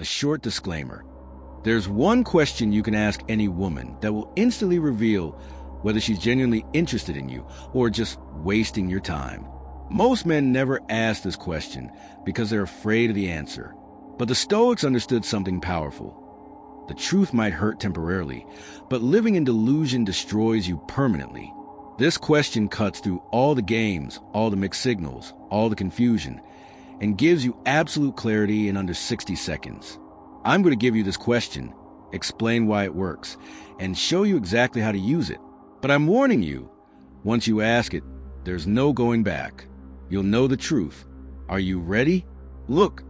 A short disclaimer. There's one question you can ask any woman that will instantly reveal whether she's genuinely interested in you or just wasting your time. Most men never ask this question because they're afraid of the answer. But the Stoics understood something powerful. The truth might hurt temporarily, but living in delusion destroys you permanently. This question cuts through all the games, all the mixed signals, all the confusion, and gives you absolute clarity in under 60 seconds. I'm going to give you this question, explain why it works, and show you exactly how to use it. But I'm warning you, once you ask it, there's no going back. You'll know the truth. Are you ready? Look,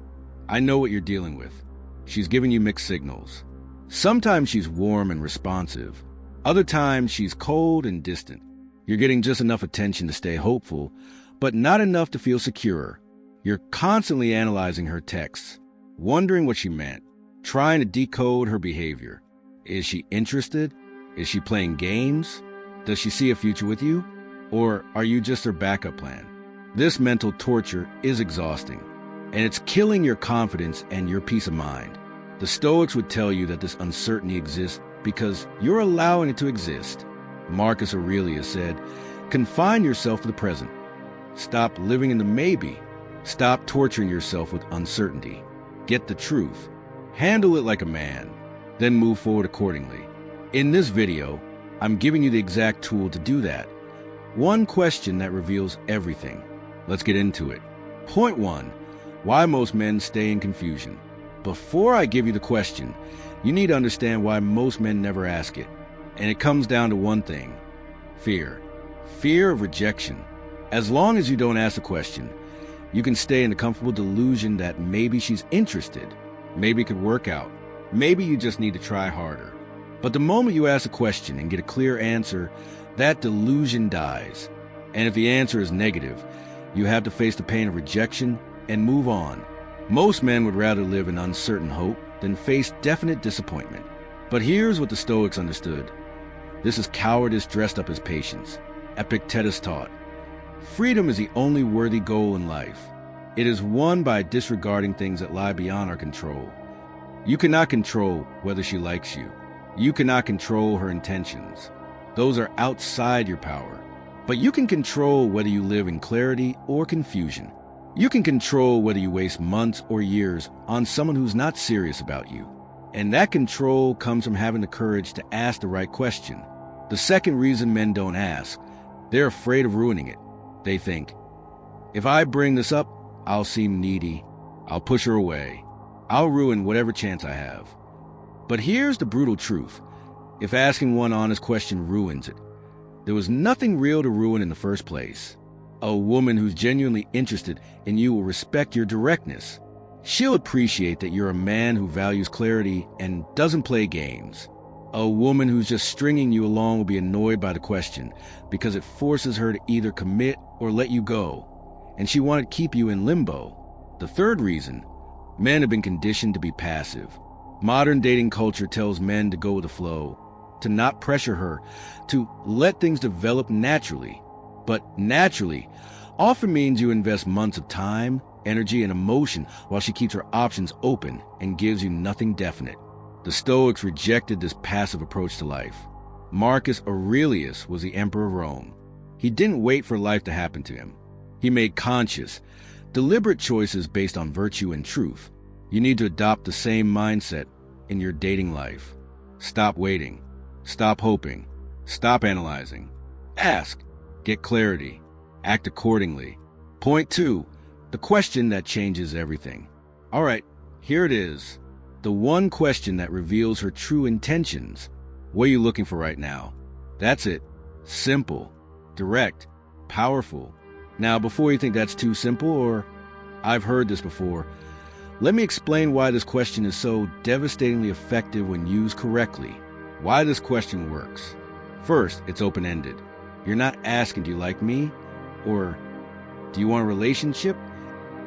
I know what you're dealing with. She's giving you mixed signals. Sometimes she's warm and responsive. Other times she's cold and distant. You're getting just enough attention to stay hopeful, but not enough to feel secure. You're constantly analyzing her texts, wondering what she meant, trying to decode her behavior. Is she interested? Is she playing games? Does she see a future with you? Or are you just her backup plan? This mental torture is exhausting, and it's killing your confidence and your peace of mind. The Stoics would tell you that this uncertainty exists because you're allowing it to exist. Marcus Aurelius said, "Confine yourself to the present. Stop living in the maybe. Stop torturing yourself with uncertainty. Get the truth. Handle it like a man. Then move forward accordingly." In this video, I'm giving you the exact tool to do that. One question that reveals everything. Let's get into it. Point 1. Why most men stay in confusion. Before I give you the question, you need to understand why most men never ask it. And it comes down to one thing: fear. Fear of rejection. As long as you don't ask the question, you can stay in the comfortable delusion that maybe she's interested, maybe it could work out, maybe you just need to try harder. But the moment you ask a question and get a clear answer, that delusion dies. And if the answer is negative, you have to face the pain of rejection and move on. Most men would rather live in uncertain hope than face definite disappointment. But here's what the Stoics understood. This is cowardice dressed up as patience. Epictetus taught, freedom is the only worthy goal in life. It is won by disregarding things that lie beyond our control. You cannot control whether she likes you. You cannot control her intentions. Those are outside your power. But you can control whether you live in clarity or confusion. You can control whether you waste months or years on someone who's not serious about you. And that control comes from having the courage to ask the right question. The second reason men don't ask, they're afraid of ruining it. They think, if I bring this up, I'll seem needy. I'll push her away. I'll ruin whatever chance I have. But here's the brutal truth. If asking one honest question ruins it, there was nothing real to ruin in the first place. A woman who's genuinely interested in you will respect your directness. She'll appreciate that you're a man who values clarity and doesn't play games. A woman who's just stringing you along will be annoyed by the question because it forces her to either commit or let you go, and she wanted to keep you in limbo. The third reason, men have been conditioned to be passive. Modern dating culture tells men to go with the flow, to not pressure her, to let things develop naturally. But naturally often means you invest months of time, energy, and emotion while she keeps her options open and gives you nothing definite. The Stoics rejected this passive approach to life. Marcus Aurelius was the emperor of Rome. He didn't wait for life to happen to him. He made conscious, deliberate choices based on virtue and truth. You need to adopt the same mindset in your dating life. Stop waiting. Stop hoping. Stop analyzing. Ask. Get clarity. Act accordingly. Point 2. The question that changes everything. All right, here it is. The one question that reveals her true intentions. What are you looking for right now? That's it. Simple, direct, powerful. Now, before you think that's too simple or I've heard this before, let me explain why this question is so devastatingly effective when used correctly. Why this question works. First, it's open-ended. You're not asking, do you like me? Or do you want a relationship?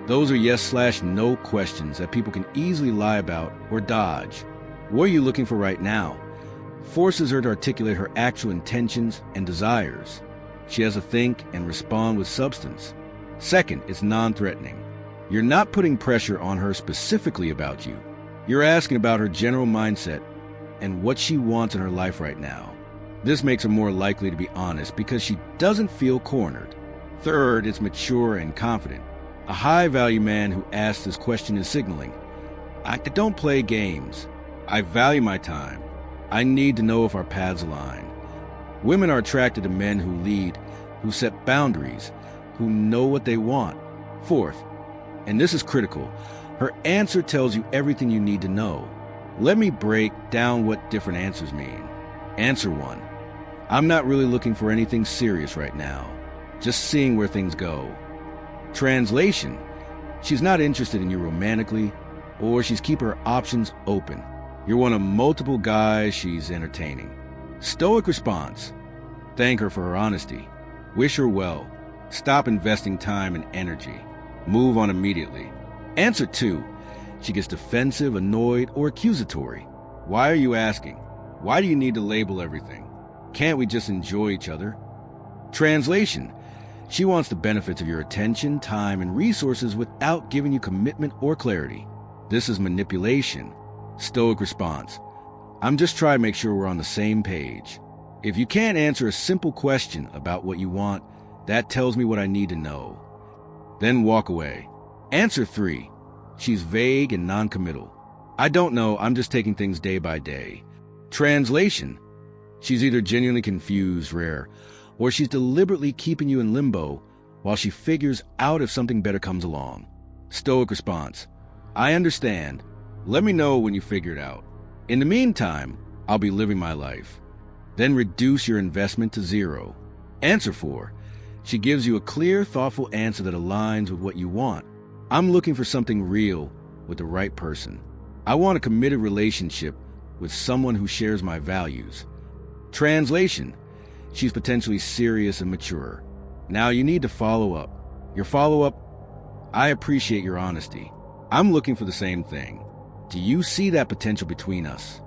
Those are yes/no questions that people can easily lie about or dodge. What are you looking for right now? Forces her to articulate her actual intentions and desires. She has to think and respond with substance. Second, it's non-threatening. You're not putting pressure on her specifically about you. You're asking about her general mindset and what she wants in her life right now. This makes her more likely to be honest because she doesn't feel cornered. Third, it's mature and confident. A high-value man who asks this question is signaling, I don't play games. I value my time. I need to know if our paths align. Women are attracted to men who lead, who set boundaries, who know what they want. Fourth, and this is critical, her answer tells you everything you need to know. Let me break down what different answers mean. Answer 1. I'm not really looking for anything serious right now. Just seeing where things go. Translation. She's not interested in you romantically, or she's keeping her options open. You're one of multiple guys she's entertaining. Stoic response. Thank her for her honesty. Wish her well. Stop investing time and energy. Move on immediately. Answer 2. She gets defensive, annoyed, or accusatory. Why are you asking? Why do you need to label everything? Can't we just enjoy each other? Translation. She wants the benefits of your attention, time, and resources without giving you commitment or clarity. This is manipulation. Stoic response. I'm just trying to make sure we're on the same page. If you can't answer a simple question about what you want, that tells me what I need to know. Then walk away. Answer 3. She's vague and non-committal. I don't know, I'm just taking things day by day. Translation. She's either genuinely confused, rare, or she's deliberately keeping you in limbo while she figures out if something better comes along. Stoic response. I understand. Let me know when you figure it out. In the meantime, I'll be living my life. Then reduce your investment to 0. Answer 4. She gives you a clear, thoughtful answer that aligns with what you want. I'm looking for something real with the right person. I want a committed relationship with someone who shares my values. Translation. She's potentially serious and mature. Now you need to follow up. Your follow-up, I appreciate your honesty. I'm looking for the same thing. Do you see that potential between us?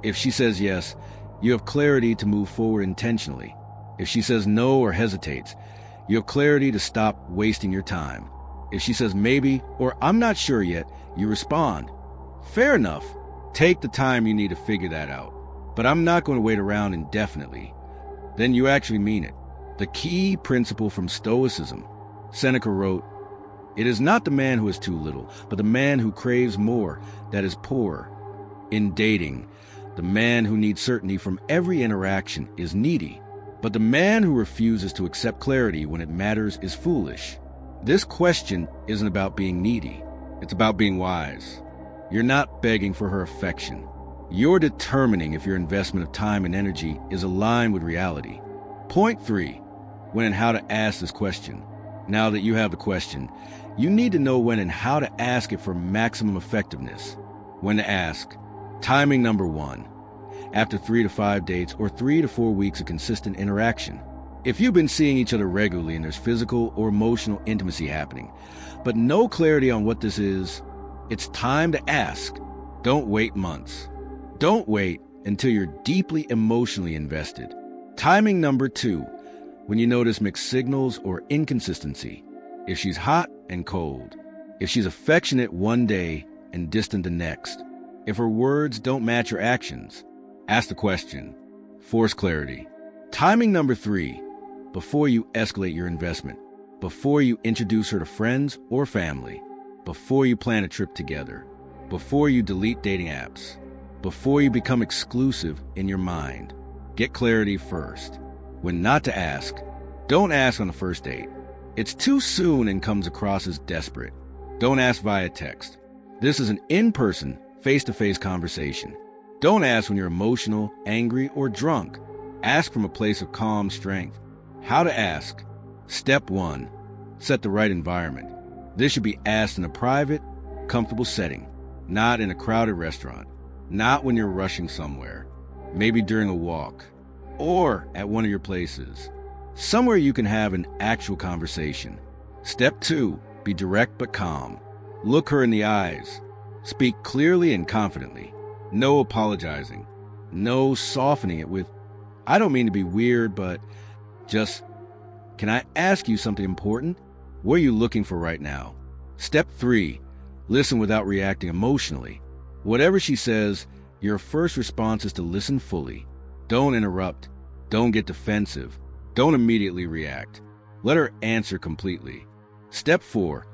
If she says yes, you have clarity to move forward intentionally. If she says no or hesitates, you have clarity to stop wasting your time. If she says maybe or I'm not sure yet, you respond. Fair enough. Take the time you need to figure that out. But I'm not going to wait around indefinitely. Then you actually mean it. The key principle from Stoicism. Seneca wrote, "It is not the man who has too little, but the man who craves more that is poor." In dating, the man who needs certainty from every interaction is needy, but the man who refuses to accept clarity when it matters is foolish. This question isn't about being needy. It's about being wise. You're not begging for her affection. You're determining if your investment of time and energy is aligned with reality. Point 3. When and how to ask this question. Now that you have the question, you need to know when and how to ask it for maximum effectiveness. When to ask. Timing number 1. After 3 to 5 dates or 3 to 4 weeks of consistent interaction. If you've been seeing each other regularly and there's physical or emotional intimacy happening, but no clarity on what this is, it's time to ask. Don't wait months. Don't wait until you're deeply emotionally invested. Timing number 2. When you notice mixed signals or inconsistency. If she's hot and cold. If she's affectionate one day and distant the next. If her words don't match her actions. Ask the question. Force clarity. Timing number 3. Before you escalate your investment. Before you introduce her to friends or family. Before you plan a trip together. Before you delete dating apps. Before you become exclusive in your mind. Get clarity first. When not to ask, don't ask on the first date. It's too soon and comes across as desperate. Don't ask via text. This is an in-person, face-to-face conversation. Don't ask when you're emotional, angry, or drunk. Ask from a place of calm strength. How to ask. Step 1. Set the right environment. This should be asked in a private, comfortable setting, not in a crowded restaurant, not when you're rushing somewhere, maybe during a walk, or at one of your places. Somewhere you can have an actual conversation. Step 2. Be direct but calm. Look her in the eyes. Speak clearly and confidently. No apologizing. No softening it with, I don't mean to be weird, but just, can I ask you something important? What are you looking for right now? Step 3. Listen without reacting emotionally. Whatever she says, your first response is to listen fully. Don't interrupt. Don't get defensive. Don't immediately react. Let her answer completely. Step 4.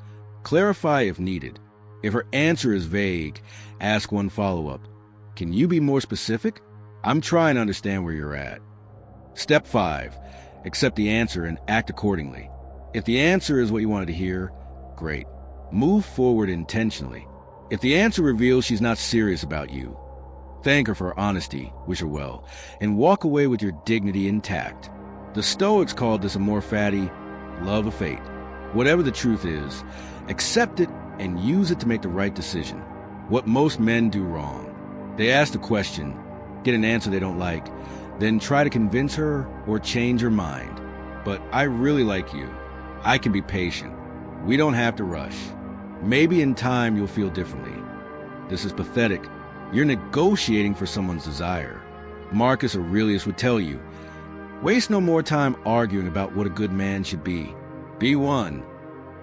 Clarify if needed. If her answer is vague, ask one follow-up. Can you be more specific? I'm trying to understand where you're at. Step 5. Accept the answer and act accordingly. If the answer is what you wanted to hear, great. Move forward intentionally. If the answer reveals she's not serious about you, thank her for her honesty, wish her well, and walk away with your dignity intact. The Stoics called this amor fati, love of fate. Whatever the truth is, accept it and use it to make the right decision. What most men do wrong. They ask the question, get an answer they don't like, then try to convince her or change her mind. But I really like you. I can be patient. We don't have to rush. Maybe in time you'll feel differently. This is pathetic. You're negotiating for someone's desire. Marcus Aurelius would tell you, waste no more time arguing about what a good man should be. Be one.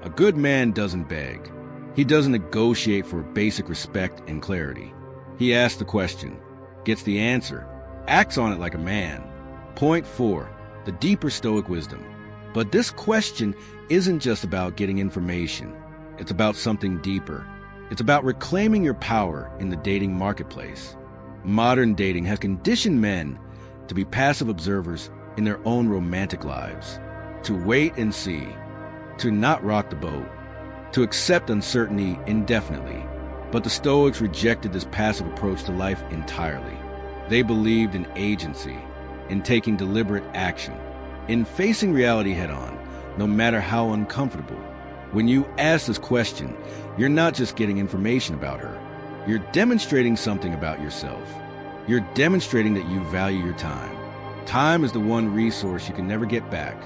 A good man doesn't beg. He doesn't negotiate for basic respect and clarity. He asks the question, gets the answer, acts on it like a man. Point 4, the deeper Stoic wisdom. But this question isn't just about getting information. It's about something deeper. It's about reclaiming your power in the dating marketplace. Modern dating has conditioned men to be passive observers in their own romantic lives, to wait and see, to not rock the boat, to accept uncertainty indefinitely. But the Stoics rejected this passive approach to life entirely. They believed in agency, in taking deliberate action, in facing reality head-on, no matter how uncomfortable. When you ask this question, you're not just getting information about her. You're demonstrating something about yourself. You're demonstrating that you value your time. Time is the one resource you can never get back.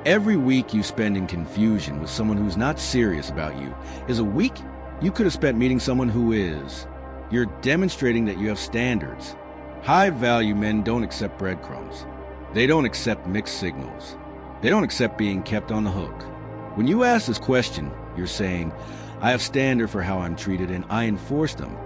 Every week you spend in confusion with someone who's not serious about you is a week you could have spent meeting someone who is. You're demonstrating that you have standards. High-value men don't accept breadcrumbs. They don't accept mixed signals. They don't accept being kept on the hook. When you ask this question, you're saying, I have standards for how I'm treated and I enforce them.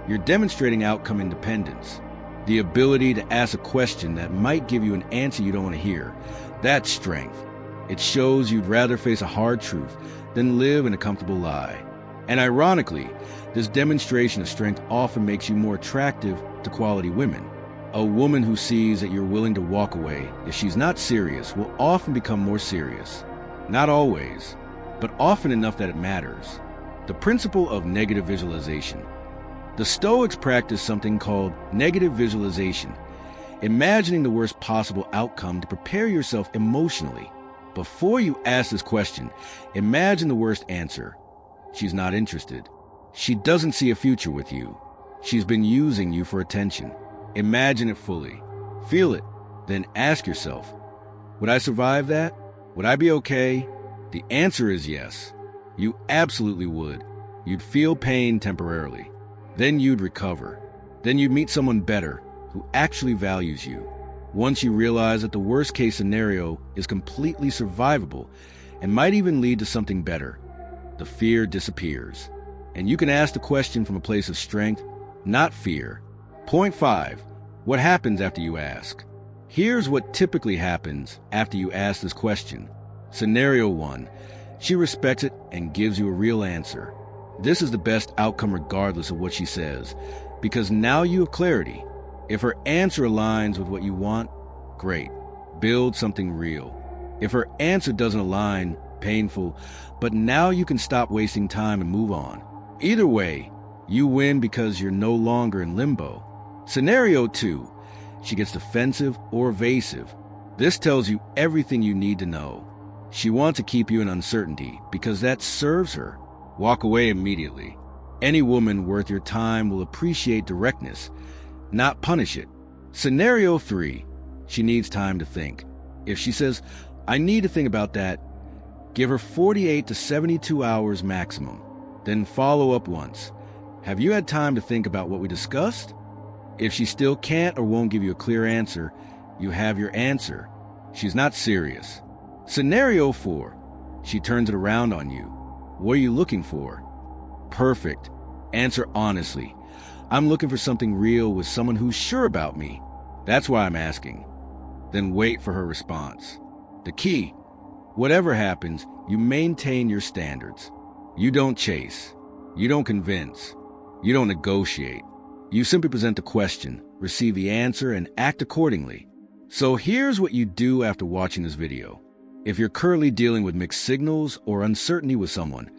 You're demonstrating outcome independence, the ability to ask a question that might give you an answer you don't want to hear. That's strength. It shows you'd rather face a hard truth than live in a comfortable lie. And ironically, this demonstration of strength often makes you more attractive to quality women. A woman who sees that you're willing to walk away if she's not serious will often become more serious. Not always, but often enough that it matters. The principle of negative visualization. The Stoics practice something called negative visualization, imagining the worst possible outcome to prepare yourself emotionally. Before you ask this question, imagine the worst answer. She's not interested. She doesn't see a future with you. She's been using you for attention. Imagine it fully. Feel it. Then ask yourself, would I survive that? Would I be okay? The answer is yes. You absolutely would. You'd feel pain temporarily. Then you'd recover. Then you'd meet someone better who actually values you. Once you realize that the worst case scenario is completely survivable and might even lead to something better, the fear disappears. And you can ask the question from a place of strength, not fear. Point 5. What happens after you ask? Here's what typically happens after you ask this question. Scenario 1. She respects it and gives you a real answer. This is the best outcome regardless of what she says, because now you have clarity. If her answer aligns with what you want, great. Build something real. If her answer doesn't align, painful, but now you can stop wasting time and move on. Either way, you win because you're no longer in limbo. Scenario 2. She gets defensive or evasive. This tells you everything you need to know. She wants to keep you in uncertainty because that serves her. Walk away immediately. Any woman worth your time will appreciate directness, not punish it. Scenario 3. She needs time to think. If she says, I need to think about that, give her 48 to 72 hours maximum. Then follow up once. Have you had time to think about what we discussed? If she still can't or won't give you a clear answer, you have your answer. She's not serious. Scenario 4. She turns it around on you. What are you looking for? Perfect. Answer honestly. I'm looking for something real with someone who's sure about me. That's why I'm asking. Then wait for her response. The key, whatever happens, you maintain your standards. You don't chase. You don't convince. You don't negotiate. You simply present the question, receive the answer, and act accordingly. So here's what you do after watching this video. If you're currently dealing with mixed signals or uncertainty with someone,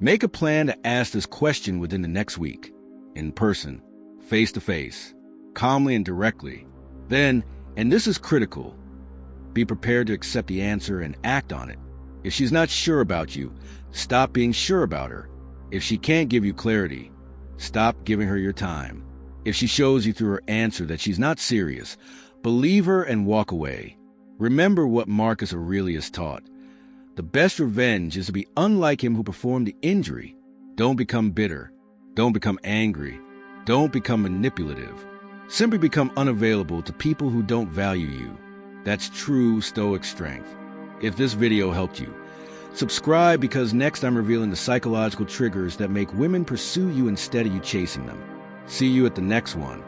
make a plan to ask this question within the next week. In person, face-to-face, calmly and directly. Then, and this is critical, be prepared to accept the answer and act on it. If she's not sure about you, stop being sure about her. If she can't give you clarity, stop giving her your time. If she shows you through her answer that she's not serious, believe her and walk away. Remember what Marcus Aurelius taught. The best revenge is to be unlike him who performed the injury. Don't become bitter. Don't become angry. Don't become manipulative. Simply become unavailable to people who don't value you. That's true Stoic strength. If this video helped you, subscribe because next I'm revealing the psychological triggers that make women pursue you instead of you chasing them. See you at the next one.